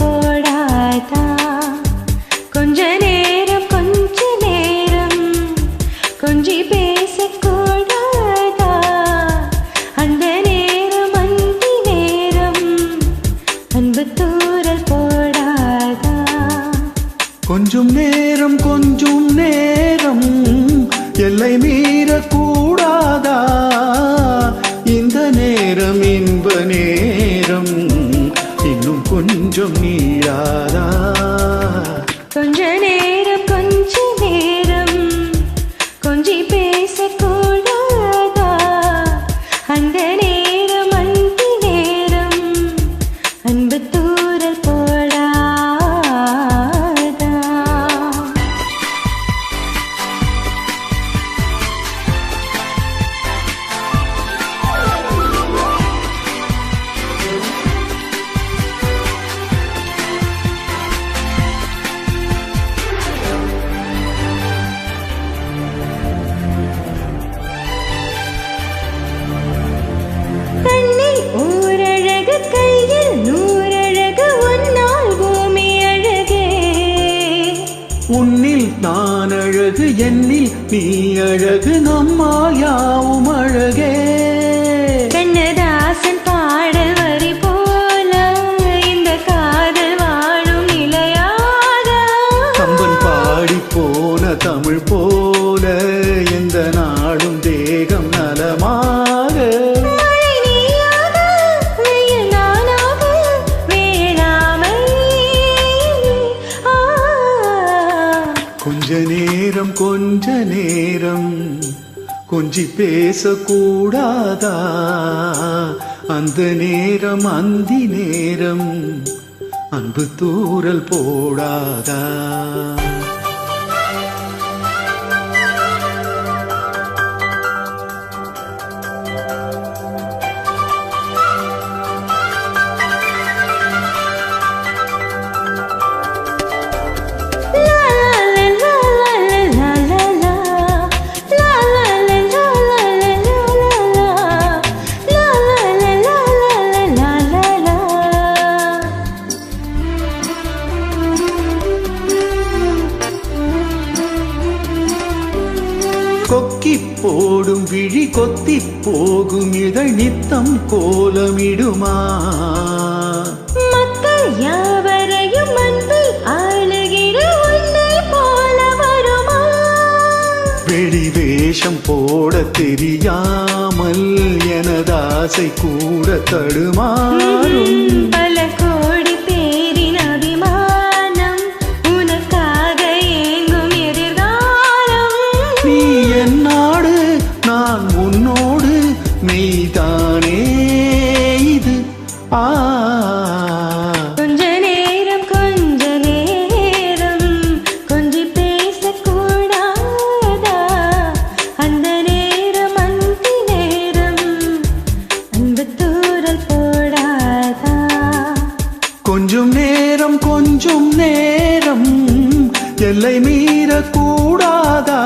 போடாதா கொஞ்ச நேரம் கொஞ்சி பேசக்கூடாதா அந்த நேரம் அந்தி நேரம் அன்பு தூரல் போடாதா கொஞ்சம் நேரம் எல்லை மீறக்கூடாதா இந்த நேரம் இன்ப நேரம் இன்னும் கொஞ்சம் நீடாதா கொஞ்ச நேரம் கொஞ்சி பேசக்கூடாதா அந்த நேரம் அந்தி நேரம் அன்பு தூரல் போடாதா உன்னில் நான் அழகு என்னில் நீ அழகு நம்மால் யாவும் அழகே கண்ணதாசன் பாடல் வரி போல இந்த காதல் வாழும் நிலையாக கம்பன் பாடி போன தமிழ் போல எந்த நாடும் தேகம் நலமாக கொஞ்ச நேரம் கொஞ்சி பேசக்கூடாதா அந்த நேரம் அந்தி நேரம் அன்பு தூரல் போடாதா கொக்கி போடும் விழி கொத்தி போகும் இதழ் நித்தம் கோலமிடுமா மக்கள் யாவரையும் அன்பில் ஆளுகிற உன்னை போல வருமா வெளி வேஷம் போட தெரியாமல் எனதாசை கூட தடுமாறும் பல கோடி பேரின் அபிமானம் உனக்காக ஏங்கும் எதிர்காலம் நீ என்னோடு நான் உன்னோடு மெய்தானே இது கொஞ்ச நேரம் கொஞ்சி பேசக்கூடாதா அந்த நேரம் அந்தி நேரம் அன்பு தூரல் போடாதா கொஞ்சம் நேரம் எல்லை மீறக்கூடாதா